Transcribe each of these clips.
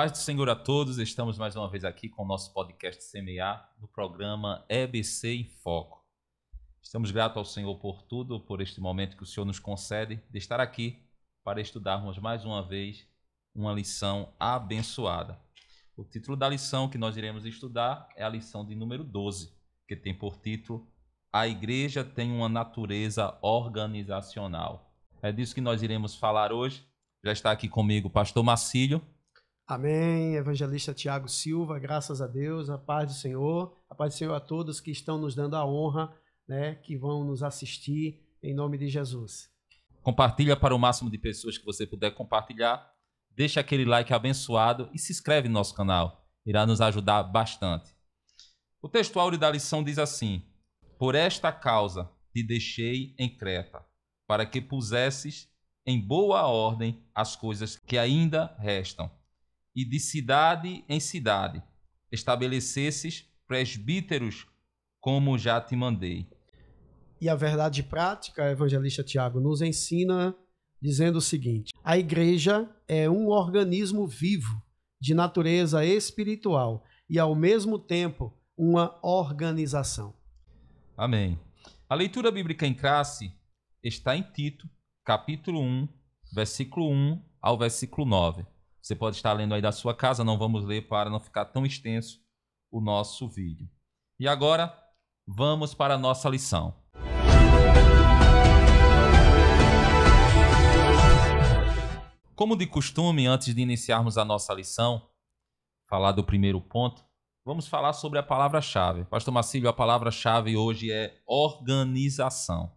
Paz do Senhor a todos, estamos mais uma vez aqui com o nosso podcast Semear, no programa EBC em Foco. Estamos gratos ao Senhor por tudo, por este momento que o Senhor nos concede de estar aqui para estudarmos mais uma vez uma lição abençoada. O título da lição que nós iremos estudar é a lição de número 12, que tem por título A Igreja tem uma natureza organizacional. É disso que nós iremos falar hoje. Já está aqui comigo o pastor Marcílio. Amém, evangelista Tiago Silva, graças a Deus, a paz do Senhor a todos que estão nos dando a honra, que vão nos assistir, em nome de Jesus. Compartilha para o máximo de pessoas que você puder compartilhar, deixa aquele like abençoado e se inscreve no nosso canal, irá nos ajudar bastante. O texto áureo da lição diz assim: Por esta causa te deixei em Creta, para que pusesses em boa ordem as coisas que ainda restam, e de cidade em cidade estabelecesses presbíteros, como já te mandei. E a verdade prática, evangelista Tiago, nos ensina dizendo o seguinte: a igreja é um organismo vivo, de natureza espiritual e, ao mesmo tempo, uma organização. Amém. A leitura bíblica em classe está em Tito, capítulo 1, versículo 1 ao versículo 9. Você pode estar lendo aí da sua casa, não vamos ler para não ficar tão extenso o nosso vídeo. E agora, vamos para a nossa lição. Como de costume, antes de iniciarmos a nossa lição, falar do primeiro ponto, vamos falar sobre a palavra-chave. Pastor Marcílio, a palavra-chave hoje é organização.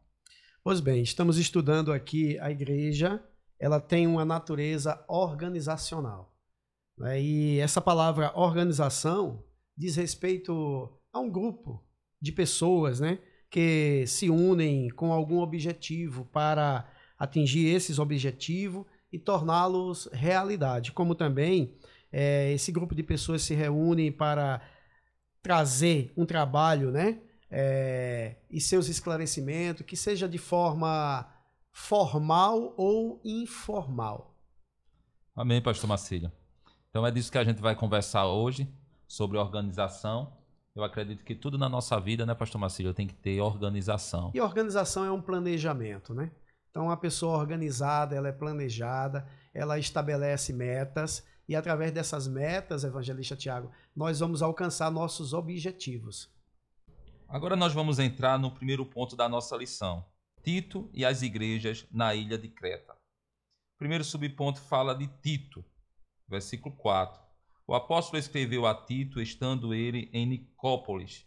Pois bem, estamos estudando aqui a igreja. Ela tem uma natureza organizacional. E essa palavra organização diz respeito a um grupo de pessoas, que se unem com algum objetivo para atingir esses objetivos e torná-los realidade. Como também esse grupo de pessoas se reúne para trazer um trabalho, e seus esclarecimentos, que seja de forma formal ou informal. Amém, pastor Marcílio. Então é disso que a gente vai conversar hoje, sobre organização. Eu acredito que tudo na nossa vida, pastor Marcílio, tem que ter organização. E organização é um planejamento, Então a pessoa organizada, ela é planejada, ela estabelece metas e através dessas metas, evangelista Tiago, nós vamos alcançar nossos objetivos. Agora nós vamos entrar no primeiro ponto da nossa lição. Tito e as igrejas na ilha de Creta. O primeiro subponto fala de Tito, versículo 4. O apóstolo escreveu a Tito, estando ele em Nicópolis,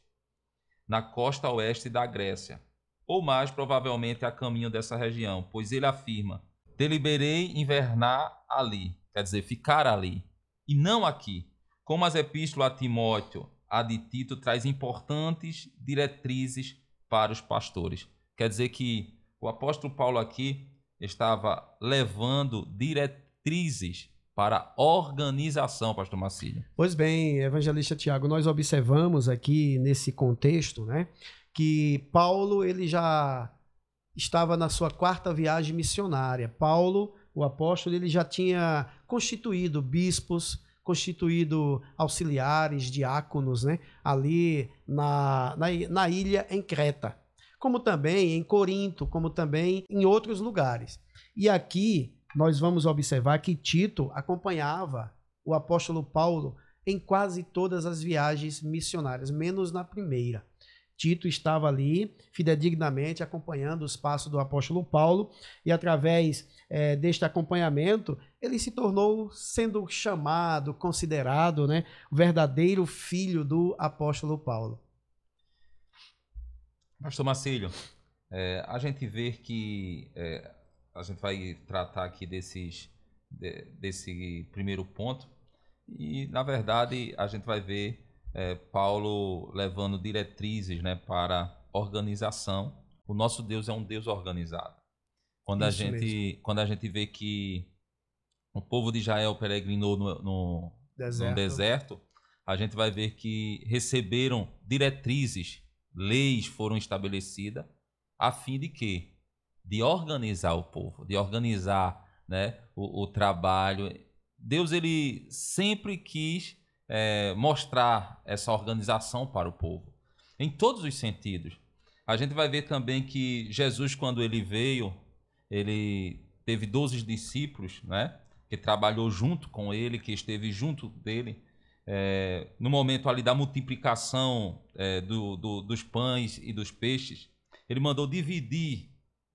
na costa oeste da Grécia, ou mais provavelmente a caminho dessa região, pois ele afirma: deliberei invernar ali, quer dizer, ficar ali, e não aqui. Como as epístolas a Timóteo, a de Tito traz importantes diretrizes para os pastores. Quer dizer que o apóstolo Paulo aqui estava levando diretrizes para a organização, pastor Marcílio. Pois bem, evangelista Tiago, nós observamos aqui nesse contexto, que Paulo ele já estava na sua 4ª viagem missionária. Paulo, o apóstolo, ele já tinha constituído bispos, constituído auxiliares, diáconos, ali na ilha em Creta, como também em Corinto, como também em outros lugares. E aqui nós vamos observar que Tito acompanhava o apóstolo Paulo em quase todas as viagens missionárias, menos na primeira. Tito estava ali fidedignamente acompanhando os passos do apóstolo Paulo e através deste acompanhamento ele se tornou sendo chamado, considerado, o verdadeiro filho do apóstolo Paulo. Pastor Marcílio, a gente vê que a gente vai tratar aqui desse primeiro ponto e, na verdade, a gente vai ver Paulo levando diretrizes para organização. O nosso Deus é um Deus organizado. Quando a gente vê que o povo de Israel peregrinou no deserto, a gente vai ver que receberam diretrizes, leis foram estabelecidas a fim de quê? De organizar o povo, de organizar o trabalho Deus ele sempre quis mostrar essa organização para o povo, em todos os sentidos. A gente vai ver também que Jesus, quando ele veio, ele teve 12 discípulos, né, que trabalhou junto com ele, que esteve junto dele, no momento ali da multiplicação dos pães e dos peixes. Ele mandou dividir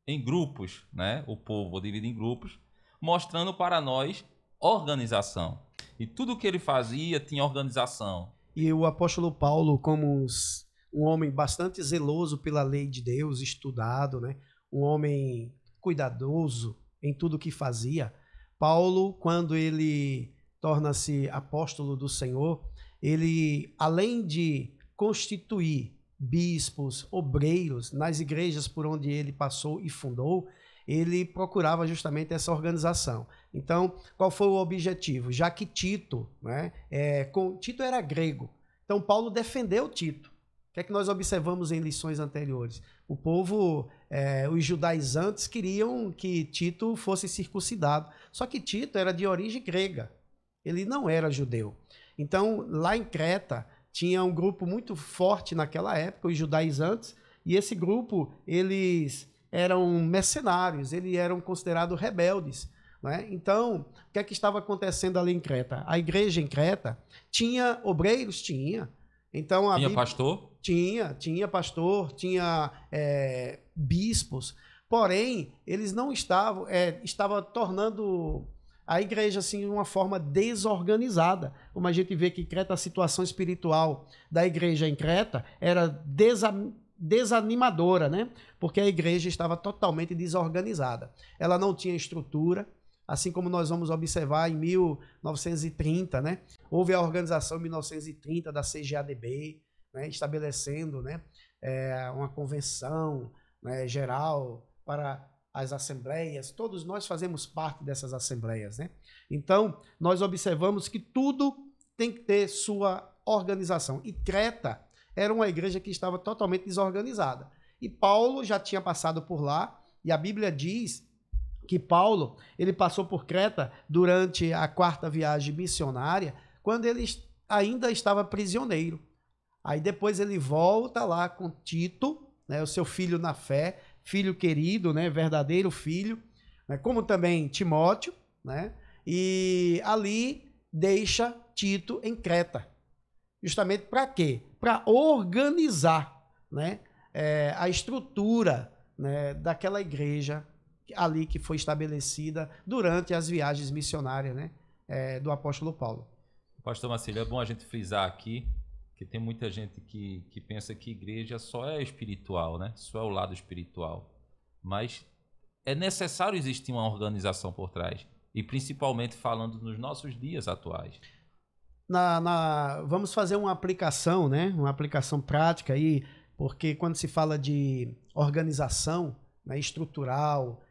em grupos, né, o povo dividir em grupos, mostrando para nós organização. E tudo que ele fazia tinha organização. E o apóstolo Paulo, como um homem bastante zeloso pela lei de Deus, estudado, né? Um homem cuidadoso em tudo que fazia, Paulo, quando ele torna-se apóstolo do Senhor, ele, além de constituir bispos, obreiros nas igrejas por onde ele passou e fundou, ele procurava justamente essa organização. Então, qual foi o objetivo? Já que Tito, né, Tito era grego, então Paulo defendeu Tito. O que é que nós observamos em lições anteriores? O povo, os judaizantes queriam que Tito fosse circuncidado, só que Tito era de origem grega, ele não era judeu. Então, lá em Creta, tinha um grupo muito forte naquela época, os judaizantes, e esse grupo, eles eram mercenários, eles eram considerados rebeldes, né? Então, o que é que estava acontecendo ali em Creta? A igreja em Creta tinha obreiros? Tinha. Então, tinha pastor? Tinha pastor, tinha bispos, porém, eles não estavam, estava tornando a igreja assim de uma forma desorganizada. Como a gente vê que em Creta, a situação espiritual da igreja em Creta era desanimadora, né? Porque a igreja estava totalmente desorganizada. Ela não tinha estrutura, assim como nós vamos observar em 1930, né? Houve a organização em 1930 da CGADB, né? Estabelecendo, né, uma convenção, né, geral para as assembleias. Todos nós fazemos parte dessas assembleias, né? Então, nós observamos que tudo tem que ter sua organização. E Creta era uma igreja que estava totalmente desorganizada. E Paulo já tinha passado por lá, e a Bíblia diz que Paulo, ele passou por Creta durante a 4ª viagem missionária, quando ele ainda estava prisioneiro. Aí depois ele volta lá com Tito, né, o seu filho na fé, filho querido, né, verdadeiro filho, né, como também Timóteo, né, e ali deixa Tito em Creta. Justamente para quê? Para organizar, né, a estrutura, né, daquela igreja ali que foi estabelecida durante as viagens missionárias, né, do apóstolo Paulo. Pastor Marcelo, é bom a gente frisar aqui que tem muita gente que pensa que igreja só é espiritual, né? Só é o lado espiritual. Mas é necessário existir uma organização por trás. E principalmente falando nos nossos dias atuais. Vamos fazer uma aplicação, né? Uma aplicação prática aí, porque quando se fala de organização, né, estrutural,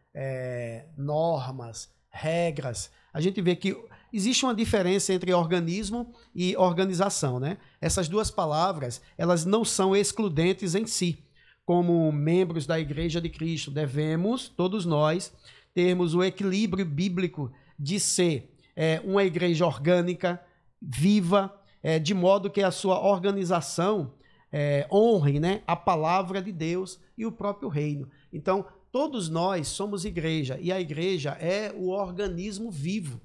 normas, regras, a gente vê que existe uma diferença entre organismo e organização, né? Essas duas palavras, elas não são excludentes em si. Como membros da Igreja de Cristo, devemos, todos nós, termos o equilíbrio bíblico de ser uma igreja orgânica, viva, de modo que a sua organização honre, né, a palavra de Deus e o próprio reino. Então, todos nós somos igreja, e a igreja é o organismo vivo,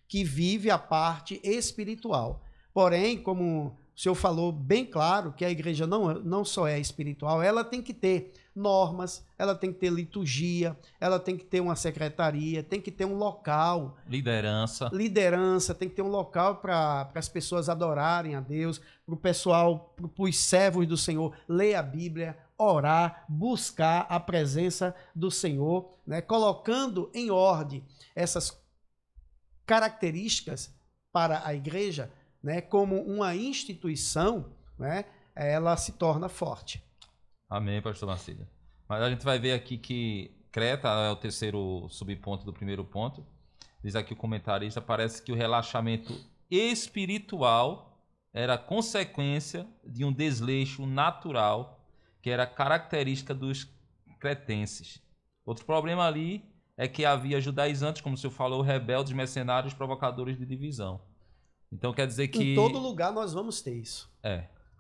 que vive a parte espiritual. Porém, como o senhor falou bem claro, que a igreja não só é espiritual, ela tem que ter normas, ela tem que ter liturgia, ela tem que ter uma secretaria, tem que ter um local. Liderança, tem que ter um local para as pessoas adorarem a Deus, para o pessoal, para os servos do Senhor, ler a Bíblia, orar, buscar a presença do Senhor, né? Colocando em ordem essas características para a igreja, né, como uma instituição, né, ela se torna forte. Amém, pastor Marcílio. Mas a gente vai ver aqui que Creta é o terceiro subponto do primeiro ponto. Diz aqui o comentarista, parece que o relaxamento espiritual era consequência de um desleixo natural que era característica dos cretenses. Outro problema ali é que havia judaizantes, como o senhor falou, rebeldes, mercenários, provocadores de divisão. Então quer dizer que... Em todo lugar nós vamos ter isso.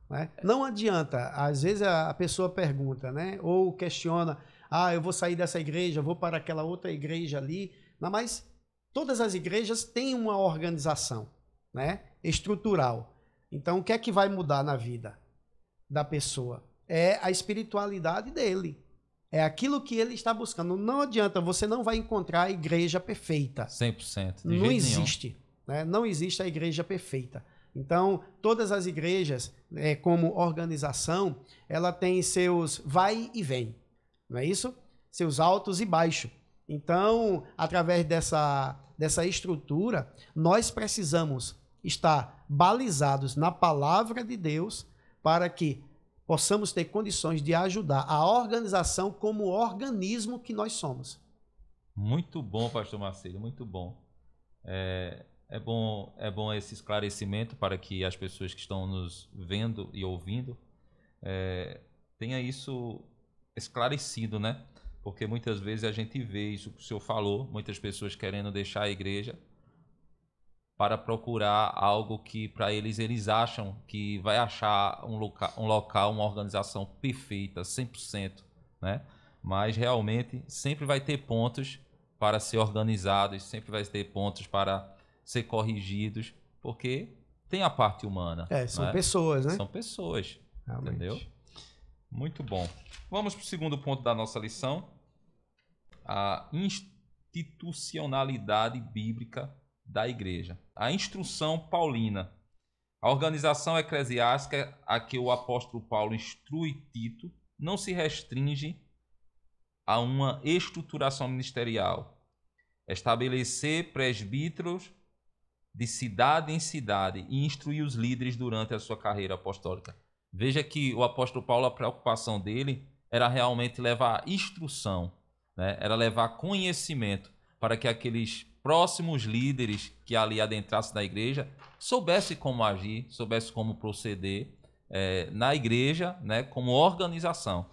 Né? Não adianta, às vezes a pessoa pergunta, né? Ou questiona, eu vou sair dessa igreja, vou para aquela outra igreja ali. Não, mas todas as igrejas têm uma organização, né? Estrutural. Então o que é que vai mudar na vida da pessoa? É a espiritualidade dele. É aquilo que ele está buscando. Não adianta, você não vai encontrar a igreja perfeita. 100%. Não existe. Né? Não existe a igreja perfeita. Então, todas as igrejas, como organização, ela tem seus vai e vem. Não é isso? Seus altos e baixos. Então, através dessa estrutura, nós precisamos estar balizados na palavra de Deus para que possamos ter condições de ajudar a organização como organismo que nós somos. Muito bom, pastor Marcelo, muito bom. É bom esse esclarecimento para que as pessoas que estão nos vendo e ouvindo tenha isso esclarecido, né? Porque muitas vezes a gente vê isso que o senhor falou, muitas pessoas querendo deixar a igreja para procurar algo que para eles acham que vai achar um local, uma organização perfeita, 100%, né? Mas realmente sempre vai ter pontos para ser organizados, sempre vai ter pontos para ser corrigidos, porque tem a parte humana. São pessoas, né? São pessoas, realmente. Entendeu? Muito bom. Vamos para o segundo ponto da nossa lição, a institucionalidade bíblica da igreja. A instrução paulina. A organização eclesiástica a que o apóstolo Paulo instrui Tito não se restringe a uma estruturação ministerial. Estabelecer presbíteros de cidade em cidade e instruir os líderes durante a sua carreira apostólica. Veja que o apóstolo Paulo, a preocupação dele era realmente levar instrução, né? Era levar conhecimento para que aqueles próximos líderes que ali adentrassem na igreja soubessem como agir, soubessem como proceder na igreja, né, como organização.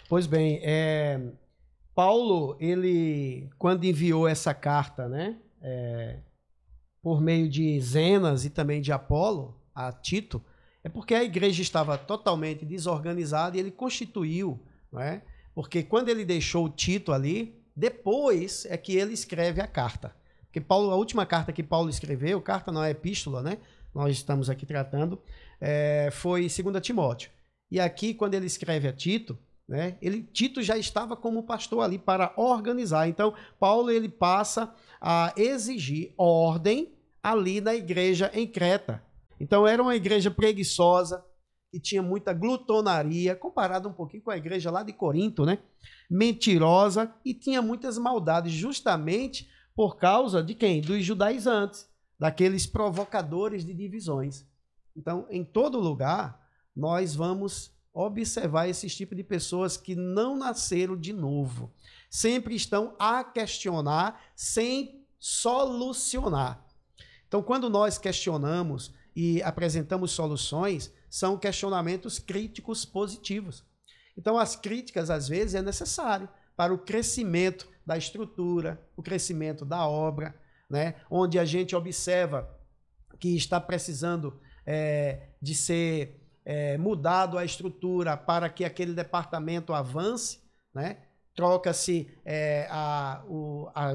Pois bem, Paulo, ele, quando enviou essa carta, né, por meio de Zenas e também de Apolo a Tito, é porque a igreja estava totalmente desorganizada e ele constituiu, não é? Porque quando ele deixou Tito ali, depois é que ele escreve a carta. Porque Paulo, a última carta que Paulo escreveu, carta não é epístola, né? Nós estamos aqui tratando, foi 2 Timóteo. E aqui, quando ele escreve a Tito, né, Tito já estava como pastor ali para organizar. Então, Paulo ele passa a exigir ordem ali na igreja em Creta. Então, era uma igreja preguiçosa, que tinha muita glutonaria, comparado um pouquinho com a igreja lá de Corinto, né? Mentirosa e tinha muitas maldades, justamente por causa de quem? Dos judaizantes, daqueles provocadores de divisões. Então, em todo lugar, nós vamos observar esses tipos de pessoas que não nasceram de novo. Sempre estão a questionar sem solucionar. Então, quando nós questionamos e apresentamos soluções, são questionamentos críticos positivos. Então, as críticas, às vezes, é necessário para o crescimento da estrutura, o crescimento da obra, né? Onde a gente observa que está precisando de ser mudado a estrutura para que aquele departamento avance, né? Troca-se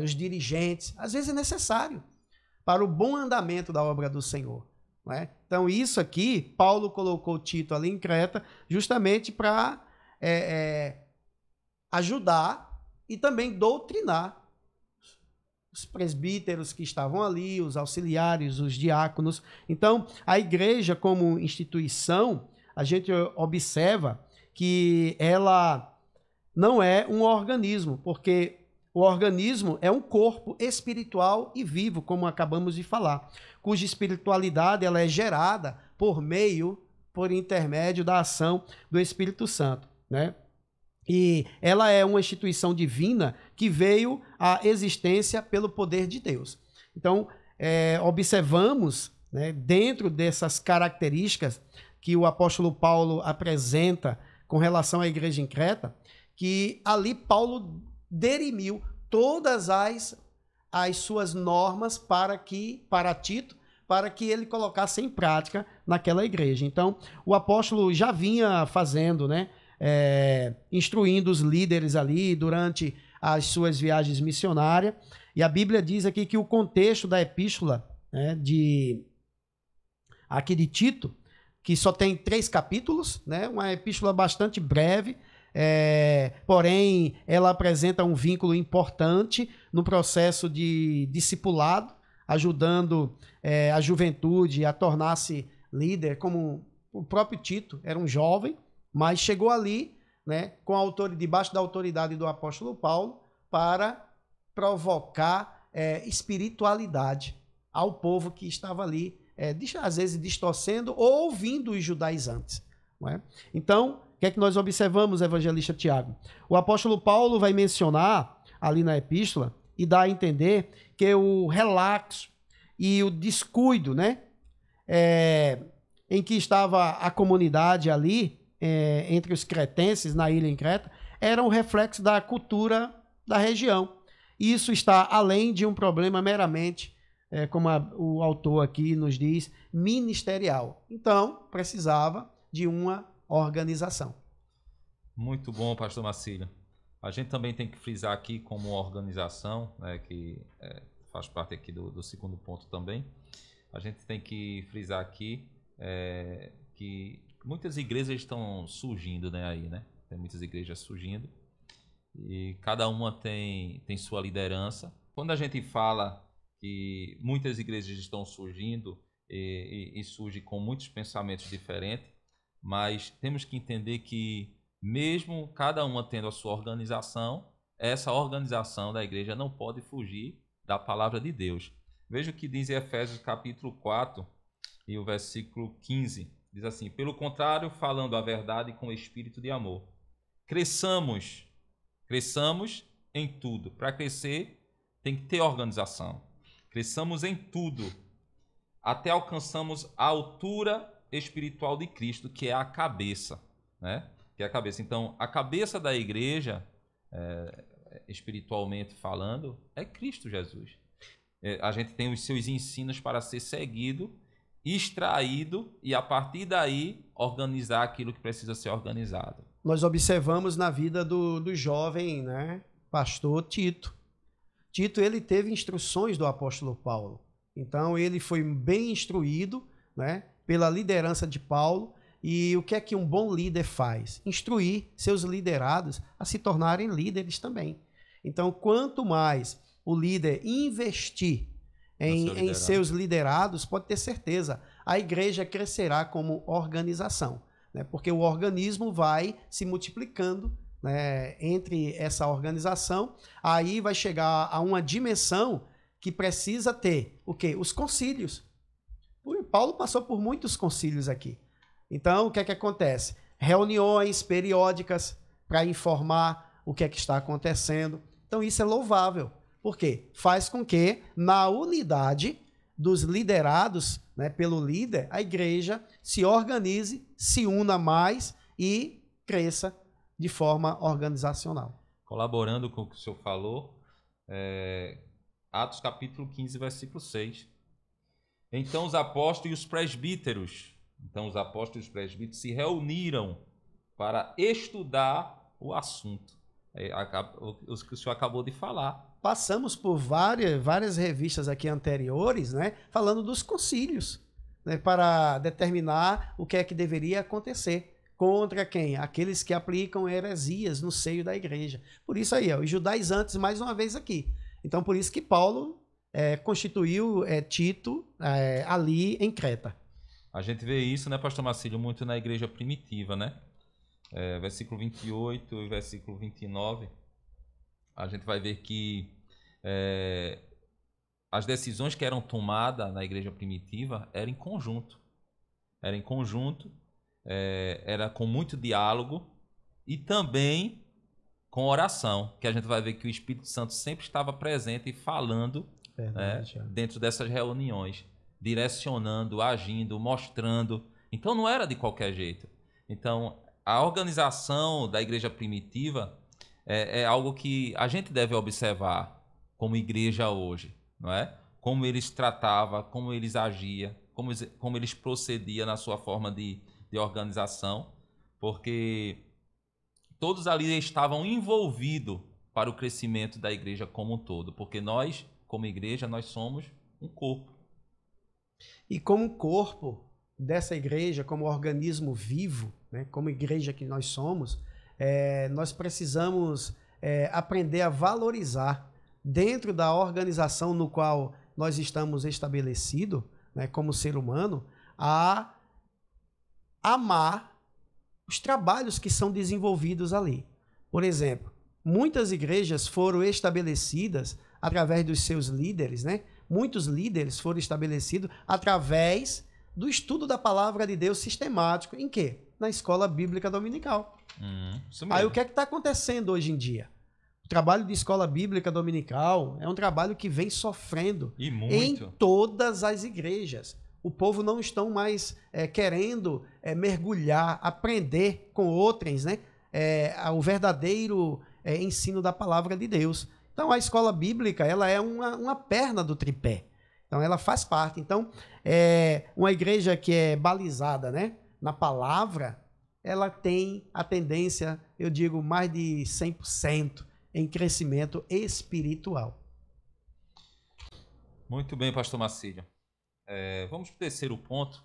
os dirigentes. Às vezes é necessário para o bom andamento da obra do Senhor. Não é? Então, isso aqui, Paulo colocou Tito ali em Creta justamente para ajudar e também doutrinar os presbíteros que estavam ali, os auxiliares, os diáconos. Então, a igreja como instituição, a gente observa que ela não é um organismo, porque o organismo é um corpo espiritual e vivo, como acabamos de falar, cuja espiritualidade ela é gerada por intermédio da ação do Espírito Santo, né? E ela é uma instituição divina que veio à existência pelo poder de Deus. Então, observamos, né, dentro dessas características que o apóstolo Paulo apresenta com relação à igreja em Creta, que ali Paulo derimiu todas as suas normas para Tito, para que ele colocasse em prática naquela igreja. Então, o apóstolo já vinha fazendo, né, instruindo os líderes ali durante as suas viagens missionárias. E a Bíblia diz aqui que o contexto da epístola, né, aqui de Tito, que só tem 3 capítulos, né, uma epístola bastante breve, porém ela apresenta um vínculo importante no processo de discipulado, ajudando a juventude a tornar-se líder, como o próprio Tito era um jovem, mas chegou ali, né, debaixo da autoridade do apóstolo Paulo, para provocar espiritualidade ao povo que estava ali, às vezes distorcendo ou ouvindo os judaizantes. Não é? Então, o que é que nós observamos, evangelista Tiago? O apóstolo Paulo vai mencionar ali na epístola e dá a entender que o relaxo e o descuido, né, em que estava a comunidade ali, entre os cretenses na ilha em Creta, era um reflexo da cultura da região. Isso está além de um problema meramente, como o autor aqui nos diz, ministerial. Então, precisava de uma organização. Muito bom, pastor Marcílio. A gente também tem que frisar aqui como organização, né, que faz parte aqui do segundo ponto também. A gente tem que frisar aqui que muitas igrejas estão surgindo, né, aí, né? Tem muitas igrejas surgindo e cada uma tem sua liderança. Quando a gente fala que muitas igrejas estão surgindo e surge com muitos pensamentos diferentes, mas temos que entender que mesmo cada uma tendo a sua organização, essa organização da igreja não pode fugir da palavra de Deus. Veja o que diz em Efésios capítulo 4 e o versículo 15. Diz assim: pelo contrário, falando a verdade com espírito de amor, cresçamos em tudo. Para crescer, tem que ter organização. Cresçamos em tudo, até alcançamos a altura espiritual de Cristo, que é a cabeça, né? Que é a cabeça. Então, a cabeça da igreja, espiritualmente falando, é Cristo Jesus. A gente tem os seus ensinos para ser seguido, extraído e, a partir daí, organizar aquilo que precisa ser organizado. Nós observamos na vida do jovem, né, pastor Tito. Tito, ele teve instruções do apóstolo Paulo. Então, ele foi bem instruído, né, pela liderança de Paulo. E o que é que um bom líder faz? Instruir seus liderados a se tornarem líderes também. Então, quanto mais o líder investir em seus liderados, pode ter certeza, a igreja crescerá como organização, né? Porque o organismo vai se multiplicando, né, entre essa organização, aí vai chegar a uma dimensão que precisa ter o quê? Os concílios. Paulo passou por muitos concílios aqui. Então, o que é que acontece? Reuniões periódicas para informar o que é que está acontecendo. Então, isso é louvável. Por quê? Faz com que, na unidade dos liderados, né, pelo líder, a igreja se organize, se una mais e cresça de forma organizacional. Colaborando com o que o senhor falou, Atos capítulo 15, versículo 6. Então os apóstolos e os presbíteros se reuniram para estudar o assunto. O que o senhor acabou de falar. Passamos por várias revistas aqui anteriores, né, falando dos concílios, né, para determinar o que é que deveria acontecer. Contra quem? Aqueles que aplicam heresias no seio da igreja. Por isso aí, os judaizantes mais uma vez aqui. Então, por isso que Paulo constituiu Tito ali em Creta. A gente vê isso, né, pastor Marcílio, muito na igreja primitiva, né? Versículo 28 e versículo 29, a gente vai ver que as decisões que eram tomadas na igreja primitiva eram em conjunto. Era com muito diálogo e também com oração, que a gente vai ver que o Espírito Santo sempre estava presente e falando, verdade, dentro dessas reuniões, direcionando, agindo, mostrando. Então não era de qualquer jeito. Então a organização da igreja primitiva é algo que a gente deve observar como igreja hoje, não é? Como eles tratavam, como eles agiam, como eles procediam na sua forma de organização, porque todos ali estavam envolvidos para o crescimento da igreja como um todo, porque nós, como igreja, nós somos um corpo. E como corpo dessa igreja, como organismo vivo, né, como igreja que nós somos, nós precisamos aprender a valorizar dentro da organização no qual nós estamos estabelecidos, né, como ser humano, a amar os trabalhos que são desenvolvidos ali. Por exemplo, muitas igrejas foram estabelecidas através dos seus líderes, né? Muitos líderes foram estabelecidos através do estudo da palavra de Deus sistemático. Em quê? Na escola bíblica dominical. Aí o que é que está acontecendo hoje em dia? O trabalho de escola bíblica dominical é um trabalho que vem sofrendo em todas as igrejas. O povo não estão mais querendo mergulhar, aprender com outros, né? O verdadeiro ensino da palavra de Deus. Então, a escola bíblica ela é uma perna do tripé. Então, ela faz parte. Então, uma igreja que é balizada, né, na palavra, ela tem a tendência, eu digo, mais de 100% em crescimento espiritual. Muito bem, pastor Marcílio. Vamos para o terceiro ponto,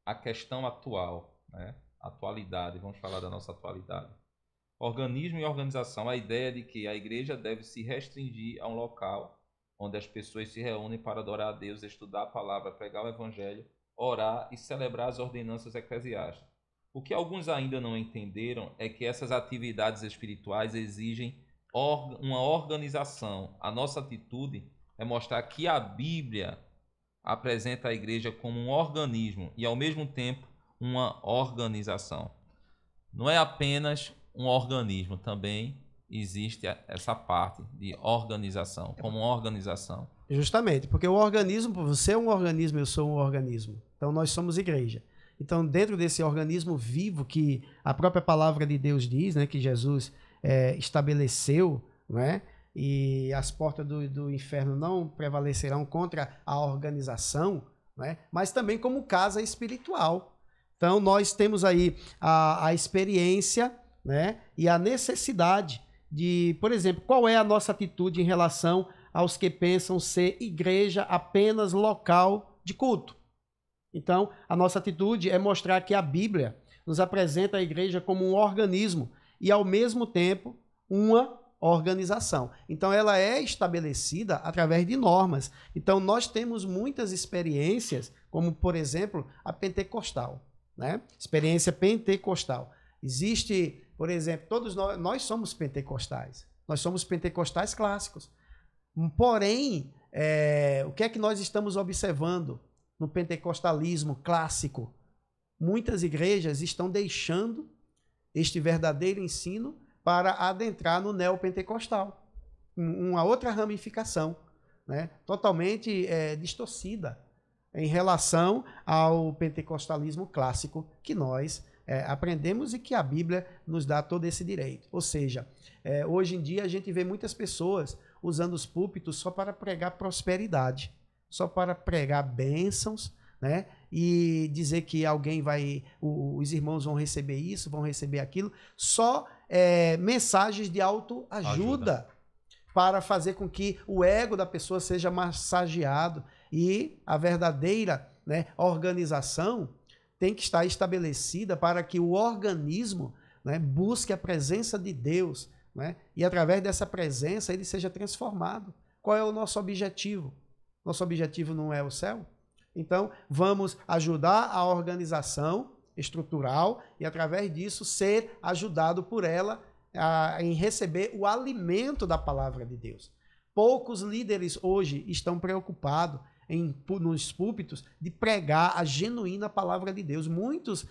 a questão atual, né? Atualidade, vamos falar da nossa atualidade. Organismo e organização, a ideia de que a igreja deve se restringir a um local onde as pessoas se reúnem para adorar a Deus, estudar a palavra, pregar o evangelho, orar e celebrar as ordenanças eclesiásticas. O que alguns ainda não entenderam é que essas atividades espirituais exigem uma organização. A nossa atitude é mostrar que a Bíblia apresenta a igreja como um organismo e, ao mesmo tempo, uma organização. Não é apenas um organismo, também existe essa parte de organização, como uma organização. Justamente, porque o organismo, você é um organismo, eu sou um organismo. Então, nós somos igreja. Então, dentro desse organismo vivo que a própria palavra de Deus diz, né, que Jesus estabeleceu, não é? E as portas do inferno não prevalecerão contra a organização, né? Mas também como casa espiritual. Então, nós temos aí a experiência, né? E a necessidade de, por exemplo, qual é a nossa atitude em relação aos que pensam ser igreja apenas local de culto. Então, a nossa atitude é mostrar que a Bíblia nos apresenta a igreja como um organismo e, ao mesmo tempo, uma organização. Então, ela é estabelecida através de normas. Então, nós temos muitas experiências, como, por exemplo, a pentecostal, né? Experiência pentecostal. Existe, por exemplo, todos nós somos pentecostais. Nós somos pentecostais clássicos. Porém, o que é que nós estamos observando no pentecostalismo clássico? Muitas igrejas estão deixando este verdadeiro ensino para adentrar no neopentecostal, uma outra ramificação, né? Totalmente distorcida em relação ao pentecostalismo clássico que nós aprendemos e que a Bíblia nos dá todo esse direito. Ou seja, hoje em dia a gente vê muitas pessoas usando os púlpitos só para pregar prosperidade, só para pregar bênçãos, né? E dizer que alguém os irmãos vão receber isso, vão receber aquilo, só mensagens de autoajuda para fazer com que o ego da pessoa seja massageado. E a verdadeira, né, organização tem que estar estabelecida para que o organismo, né, busque a presença de Deus, né, e através dessa presença ele seja transformado. Qual é o nosso objetivo? Nosso objetivo não é o céu? Então, vamos ajudar a organização estrutural e, através disso, ser ajudado por ela em receber o alimento da palavra de Deus. Poucos líderes hoje estão preocupados nos púlpitos de pregar a genuína palavra de Deus. Muitos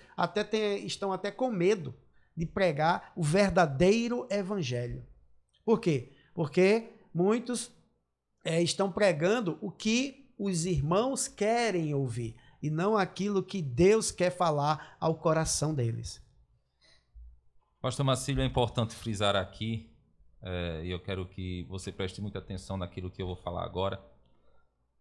estão até com medo de pregar o verdadeiro evangelho. Por quê? Porque muitos estão pregando o que os irmãos querem ouvir e não aquilo que Deus quer falar ao coração deles. Pastor Marcílio, é importante frisar aqui e eu quero que você preste muita atenção naquilo que eu vou falar agora.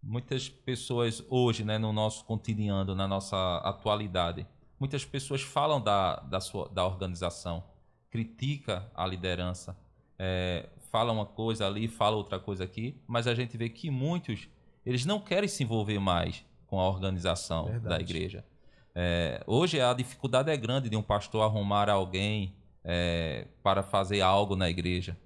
Muitas pessoas hoje, né, no nosso cotidiano, na nossa atualidade, muitas pessoas falam da organização, critica a liderança, fala uma coisa ali, fala outra coisa aqui, mas a gente vê que muitos, eles não querem se envolver mais com a organização da igreja. Hoje a dificuldade é grande de um pastor arrumar alguém para fazer algo na igreja.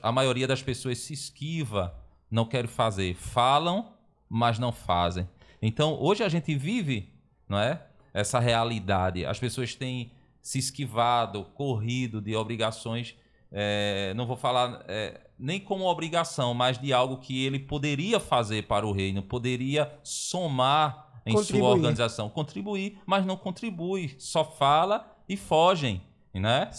A maioria das pessoas se esquiva, não querem fazer, falam, mas não fazem. Então, hoje a gente vive, não é, essa realidade. As pessoas têm se esquivado, corrido de obrigações, não vou falar nem como obrigação, mas de algo que ele poderia fazer para o reino, poderia somar em sua organização, contribuir, mas não contribui, só fala e fogem, né?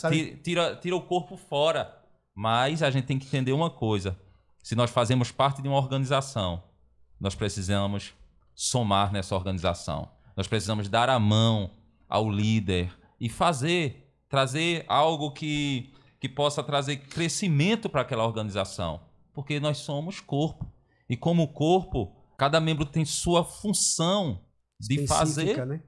Tira o corpo fora. Mas a gente tem que entender uma coisa: se nós fazemos parte de uma organização, nós precisamos somar nessa organização. Nós precisamos dar a mão ao líder e trazer algo que possa trazer crescimento para aquela organização. Porque nós somos corpo. E como corpo, cada membro tem sua função de fazer. Né?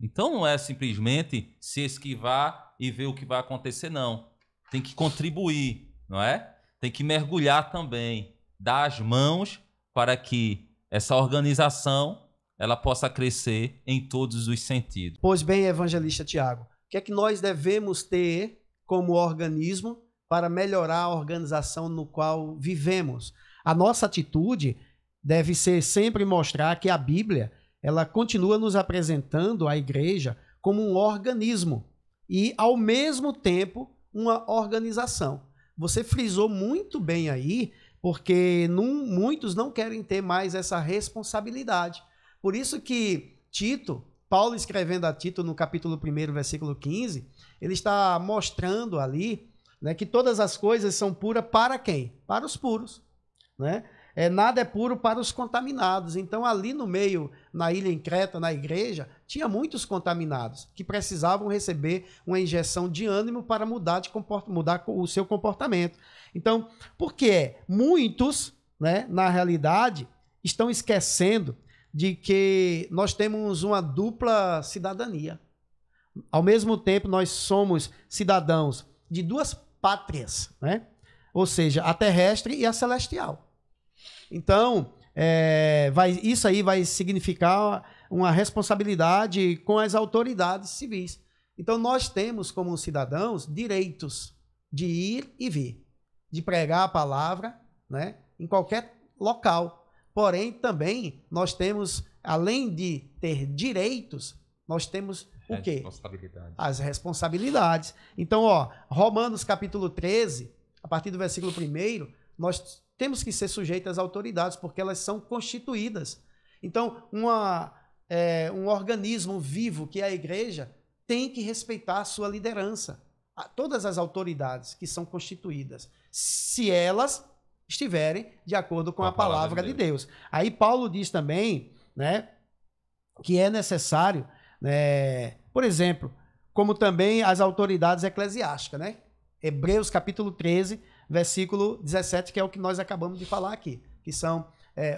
Então não é simplesmente se esquivar e ver o que vai acontecer, não. Tem que contribuir, não é? Tem que mergulhar também, dar as mãos para que essa organização ela possa crescer em todos os sentidos. Pois bem, evangelista Tiago, o que é que nós devemos ter como organismo para melhorar a organização no qual vivemos? A nossa atitude deve ser sempre mostrar que a Bíblia ela continua nos apresentando a igreja como um organismo e, ao mesmo tempo, uma organização. Você frisou muito bem aí, porque muitos não querem ter mais essa responsabilidade. Por isso que Tito, Paulo escrevendo a Tito no capítulo 1, versículo 15, ele está mostrando ali, né, que todas as coisas são puras para quem? Para os puros. Né? Nada é puro para os contaminados. Então, ali no meio, na ilha em Creta, na igreja, tinha muitos contaminados que precisavam receber uma injeção de ânimo para mudar o seu comportamento. Então, por que muitos, né, na realidade, estão esquecendo de que nós temos uma dupla cidadania. Ao mesmo tempo, nós somos cidadãos de duas pátrias, né? Ou seja, a terrestre e a celestial. Então, isso aí vai significar uma responsabilidade com as autoridades civis. Então, nós temos, como cidadãos, direitos de ir e vir, de pregar a palavra, né, em qualquer local. Porém, também, nós temos, além de ter direitos, nós temos o quê? As responsabilidades. Então, Romanos capítulo 13, a partir do versículo 1, nós temos que ser sujeitos às autoridades, porque elas são constituídas. Então, um organismo vivo, que é a igreja, tem que respeitar a sua liderança. Todas as autoridades que são constituídas, se elas estiverem de acordo com a palavra de Deus. Aí Paulo diz também, né, que é necessário, por exemplo, como também as autoridades eclesiásticas, né? Hebreus capítulo 13, versículo 17, que é o que nós acabamos de falar aqui, que são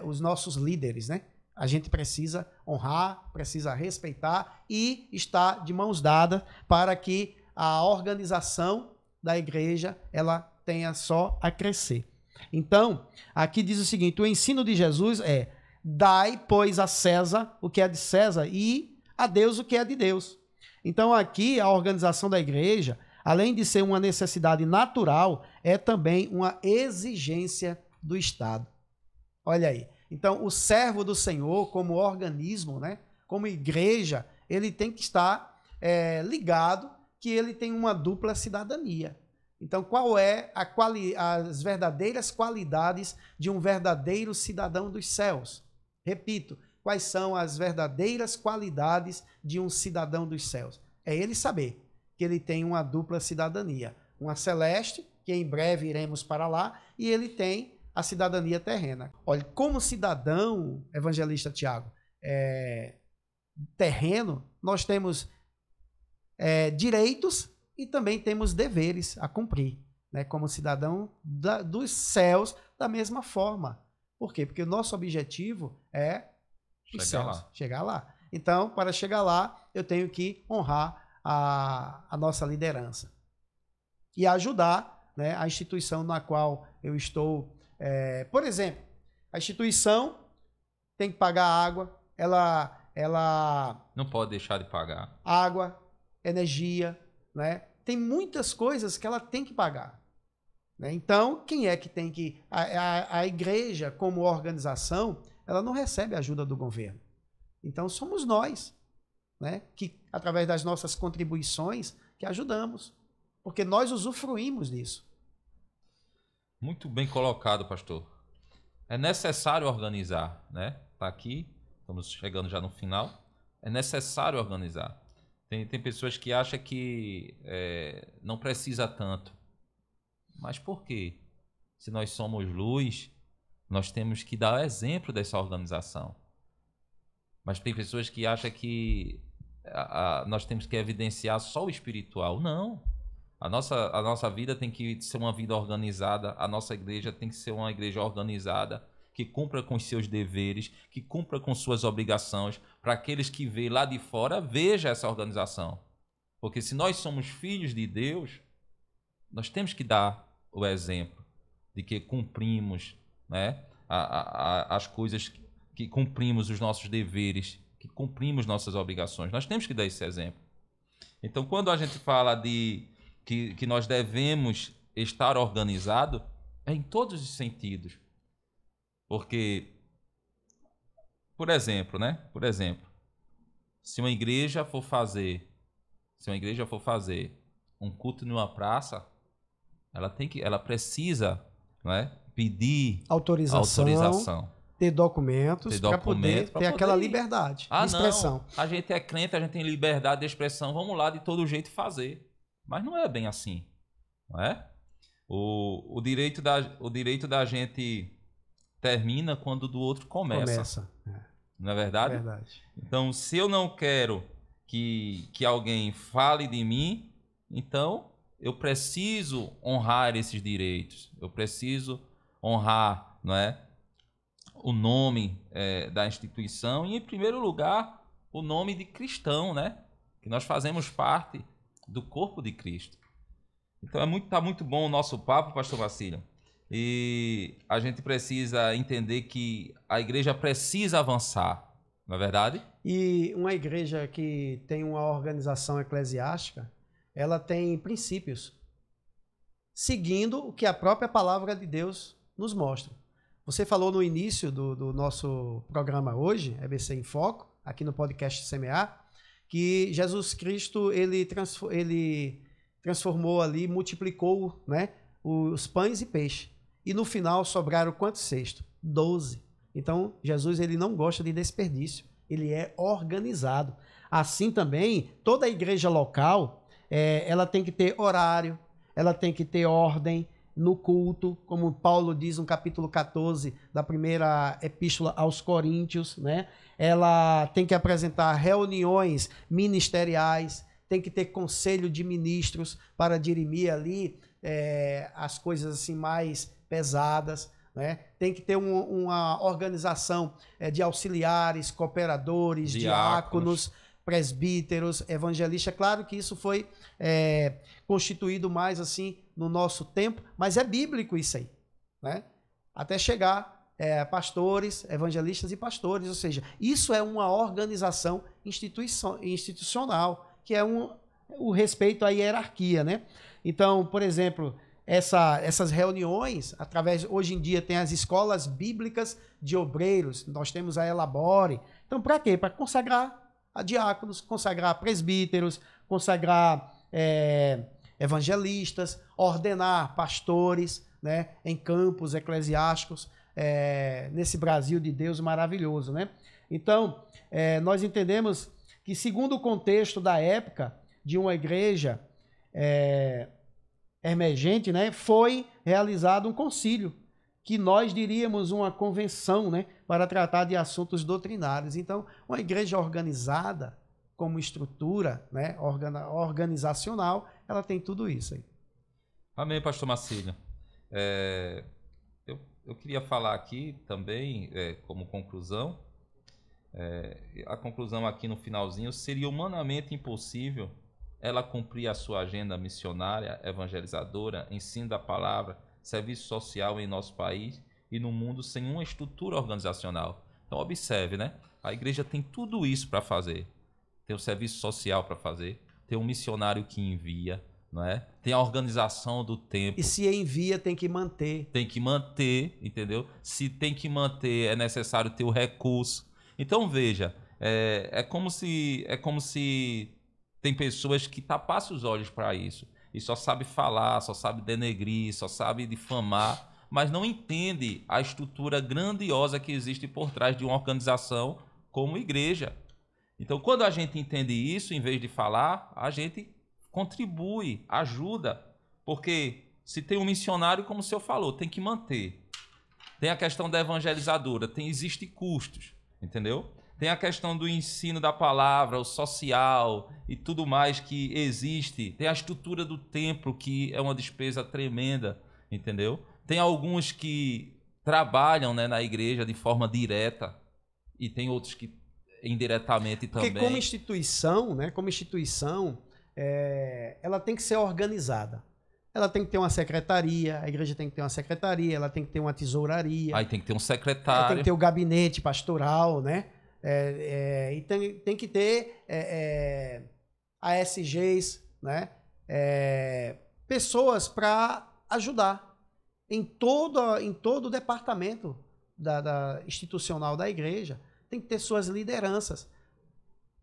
os nossos líderes, né? A gente precisa honrar, precisa respeitar e estar de mãos dadas para que a organização da igreja ela tenha só a crescer. Então, aqui diz o seguinte: o ensino de Jesus é: dai, pois, a César o que é de César e a Deus o que é de Deus. Então, aqui a organização da igreja, além de ser uma necessidade natural, é também uma exigência do Estado. Olha aí. Então, o servo do Senhor, como organismo, né, como igreja, ele tem que estar ligado que ele tem uma dupla cidadania. Então, qual é as verdadeiras qualidades de um verdadeiro cidadão dos céus? Repito, quais são as verdadeiras qualidades de um cidadão dos céus? É ele saber que ele tem uma dupla cidadania. Uma celeste, que em breve iremos para lá, e ele tem a cidadania terrena. Olha, como cidadão, evangelista Tiago, terreno, nós temos direitos e também temos deveres a cumprir. né, como cidadão dos céus da mesma forma. Por quê? Porque o nosso objetivo é os céus, chegar lá. Então, para chegar lá, eu tenho que honrar a nossa liderança e ajudar, né, a instituição na qual eu estou. Por exemplo, a instituição tem que pagar água, ela não pode deixar de pagar. Água, energia, né? Tem muitas coisas que ela tem que pagar. Né? Então, quem é que tem que... A igreja, como organização, ela não recebe ajuda do governo. Então, somos nós, né, que, através das nossas contribuições, que ajudamos. Porque nós usufruímos disso. Muito bem colocado, pastor. É necessário organizar, né? Tá aqui, estamos chegando já no final. É necessário organizar. Tem pessoas que acham que não precisa tanto. Mas por quê? Se nós somos luz, nós temos que dar exemplo dessa organização. Mas tem pessoas que acham que nós temos que evidenciar só o espiritual. Não. A nossa vida tem que ser uma vida organizada. A nossa igreja tem que ser uma igreja organizada, que cumpra com os seus deveres, que cumpra com suas obrigações, para aqueles que veem lá de fora, veja essa organização. Porque se nós somos filhos de Deus, nós temos que dar o exemplo de que cumprimos, né, as coisas, que cumprimos os nossos deveres, que cumprimos nossas obrigações. Nós temos que dar esse exemplo. Então, quando a gente fala de que nós devemos estar organizado, é em todos os sentidos. Porque, por exemplo, né? Por exemplo, se uma igreja for fazer um culto numa praça, ela precisa, né, pedir autorização, ter documentos para poder ter aquela liberdade de expressão. Não, a gente é crente, a gente tem liberdade de expressão, vamos lá de todo jeito fazer. Mas não é bem assim, não é? O direito da gente termina quando o do outro começa. Não é verdade? É verdade. Então, se eu não quero que alguém fale de mim, então eu preciso honrar esses direitos. Eu preciso honrar, não é, o nome da instituição e, em primeiro lugar, o nome de cristão, né? Que nós fazemos parte do corpo de Cristo. Então, tá muito bom o nosso papo, pastor Vacílio. E a gente precisa entender que a igreja precisa avançar, não é verdade? E uma igreja que tem uma organização eclesiástica, ela tem princípios, seguindo o que a própria palavra de Deus nos mostra. Você falou no início do nosso programa hoje, EBC em Foco, aqui no podcast Semear, que Jesus Cristo ele transformou ali, multiplicou, né, os pães e peixe. E no final sobraram quantos cestos? 12. Então, Jesus ele não gosta de desperdício. Ele é organizado. Assim também, toda a igreja local, ela tem que ter horário, ela tem que ter ordem no culto, como Paulo diz no capítulo 14 da primeira epístola aos Coríntios, né? Ela tem que apresentar reuniões ministeriais, tem que ter conselho de ministros para dirimir ali as coisas assim mais pesadas, né? Tem que ter uma organização de auxiliares, cooperadores, diáconos, presbíteros, evangelistas. É claro que isso foi constituído mais assim no nosso tempo, mas é bíblico isso aí, né? Até chegar pastores, evangelistas e pastores, ou seja, isso é uma organização institucional, que é o respeito à hierarquia, né? Então, por exemplo, essas reuniões, hoje em dia tem as escolas bíblicas de obreiros, nós temos a Elabore. Então, para quê? Para consagrar a diáconos, consagrar presbíteros, consagrar evangelistas, ordenar pastores, né, em campos eclesiásticos, nesse Brasil de Deus maravilhoso, né? Então, nós entendemos que, segundo o contexto da época de uma igreja emergente, né, foi realizado um concílio, que nós diríamos uma convenção, né, para tratar de assuntos doutrinários. Então, uma igreja organizada, como estrutura, né, organizacional, ela tem tudo isso aí. Amém, pastor Marcílio. Eu queria falar aqui também, como conclusão, a conclusão aqui no finalzinho, seria humanamente impossível ela cumprir a sua agenda missionária, evangelizadora, ensino da palavra, serviço social em nosso país e no mundo sem uma estrutura organizacional. Então observe, né? A igreja tem tudo isso para fazer. Tem o serviço social para fazer, tem um missionário que envia, não é? Tem a organização do tempo. E se envia, tem que manter. Tem que manter, entendeu? Se tem que manter, é necessário ter o recurso. Então veja, é como se tem pessoas que tapassem os olhos para isso e só sabe falar, só sabe denegrir, só sabe difamar, mas não entende a estrutura grandiosa que existe por trás de uma organização como igreja. Então, quando a gente entende isso, em vez de falar, a gente contribui, ajuda, porque se tem um missionário, como o senhor falou, tem que manter. Tem a questão da evangelizadora, existe custos, entendeu? Tem a questão do ensino da palavra, o social e tudo mais que existe. Tem a estrutura do templo, que é uma despesa tremenda, entendeu? Tem alguns que trabalham, né, na igreja de forma direta e tem outros que indiretamente também. Porque como instituição, né, ela tem que ser organizada. Ela tem que ter uma secretaria, a igreja tem que ter uma secretaria, ela tem que ter uma tesouraria. Aí tem que ter um secretário. Tem que ter o gabinete pastoral, né? E tem que ter ASGs, né? Pessoas para ajudar em todo o departamento institucional da igreja. Tem que ter suas lideranças,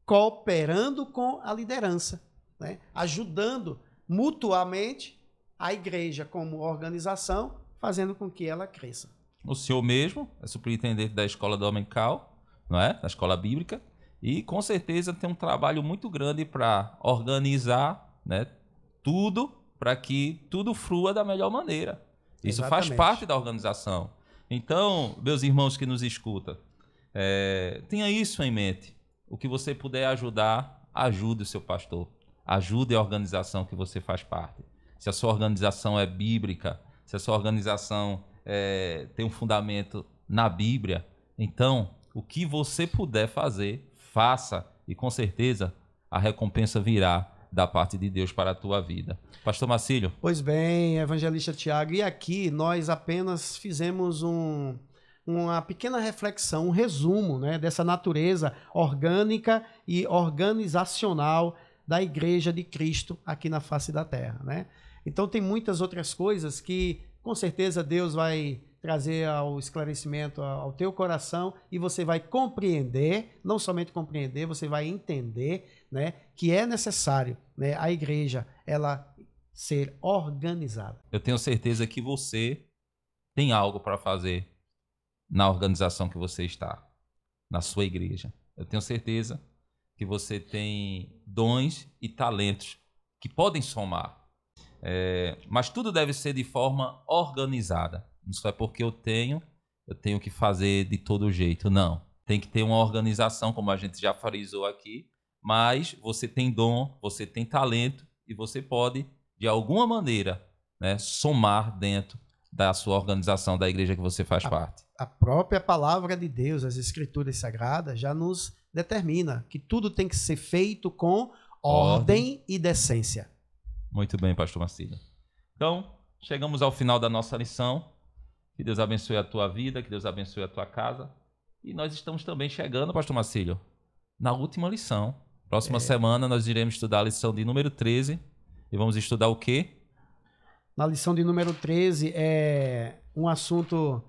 cooperando com a liderança, né? Ajudando mutuamente a igreja como organização, fazendo com que ela cresça. O senhor mesmo é superintendente da escola dominical, não é? Da escola bíblica, e com certeza tem um trabalho muito grande para organizar, né, tudo, para que tudo flua da melhor maneira. Isso Exatamente. faz parte da organização. Então, meus irmãos que nos escutam, tenha isso em mente. O que você puder ajudar, ajude o seu pastor. Ajude a organização que você faz parte. Se a sua organização é bíblica, se a sua organização tem um fundamento na Bíblia, então, o que você puder fazer, faça. E com certeza, a recompensa virá da parte de Deus para a tua vida. Pastor Marcílio. Pois bem, evangelista Tiago. E aqui nós apenas fizemos uma pequena reflexão, um resumo, né, dessa natureza orgânica e organizacional da Igreja de Cristo aqui na face da terra, né? Então tem muitas outras coisas que com certeza Deus vai trazer ao esclarecimento ao teu coração e você vai compreender, não somente compreender, você vai entender, né, que é necessário, né, a igreja ela ser organizada. Eu tenho certeza que você tem algo para fazer na organização que você está, na sua igreja. Eu tenho certeza que você tem dons e talentos que podem somar. Mas tudo deve ser de forma organizada. Não é porque eu tenho que fazer de todo jeito. Não. Tem que ter uma organização, como a gente já frisou aqui, mas você tem dom, você tem talento e você pode, de alguma maneira, né, somar dentro da sua organização, da igreja que você faz parte. A própria palavra de Deus, as escrituras sagradas, já nos determina que tudo tem que ser feito com ordem e decência. Muito bem, pastor Marcílio. Então, chegamos ao final da nossa lição. Que Deus abençoe a tua vida, que Deus abençoe a tua casa. E nós estamos também chegando, pastor Marcílio, na última lição. Próxima semana nós iremos estudar a lição de número 13. E vamos estudar o quê? Na lição de número 13 é um assunto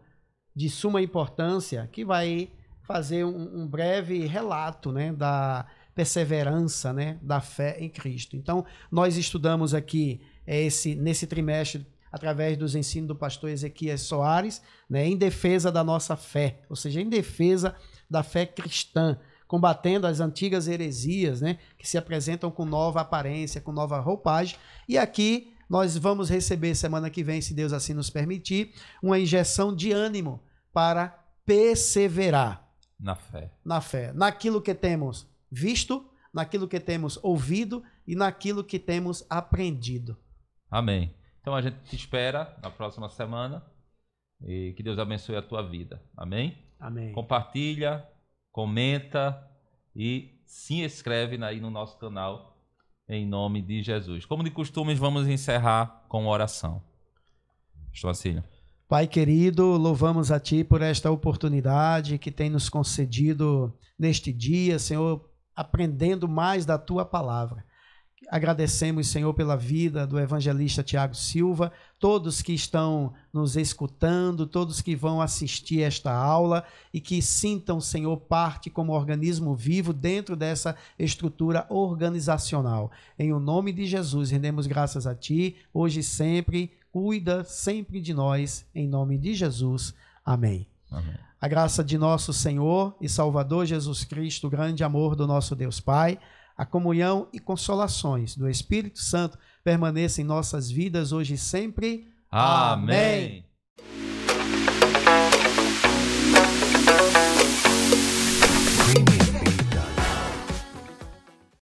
de suma importância que vai fazer um breve relato, né, da perseverança, né, da fé em Cristo. Então, nós estudamos aqui nesse trimestre através dos ensinos do pastor Ezequias Soares, né, em defesa da nossa fé, ou seja, em defesa da fé cristã, combatendo as antigas heresias, né, que se apresentam com nova aparência, com nova roupagem. E aqui nós vamos receber semana que vem, se Deus assim nos permitir, uma injeção de ânimo para perseverar na fé. Na fé, naquilo que temos visto, naquilo que temos ouvido e naquilo que temos aprendido. Amém. Então a gente te espera na próxima semana e que Deus abençoe a tua vida. Amém? Amém. Compartilha, comenta e se inscreve aí no nosso canal em nome de Jesus. Como de costume, vamos encerrar com oração. Pastor Marcílio. Pai querido, louvamos a Ti por esta oportunidade que tem nos concedido neste dia, Senhor, aprendendo mais da Tua palavra. Agradecemos, Senhor, pela vida do evangelista Tiago Silva, todos que estão nos escutando, todos que vão assistir esta aula e que sintam, Senhor, parte como organismo vivo dentro dessa estrutura organizacional. Em o nome de Jesus, rendemos graças a Ti, hoje e sempre. Cuida sempre de nós, em nome de Jesus. Amém. Amém. A graça de nosso Senhor e Salvador Jesus Cristo, o grande amor do nosso Deus Pai, a comunhão e consolações do Espírito Santo permaneçam em nossas vidas hoje e sempre. Amém.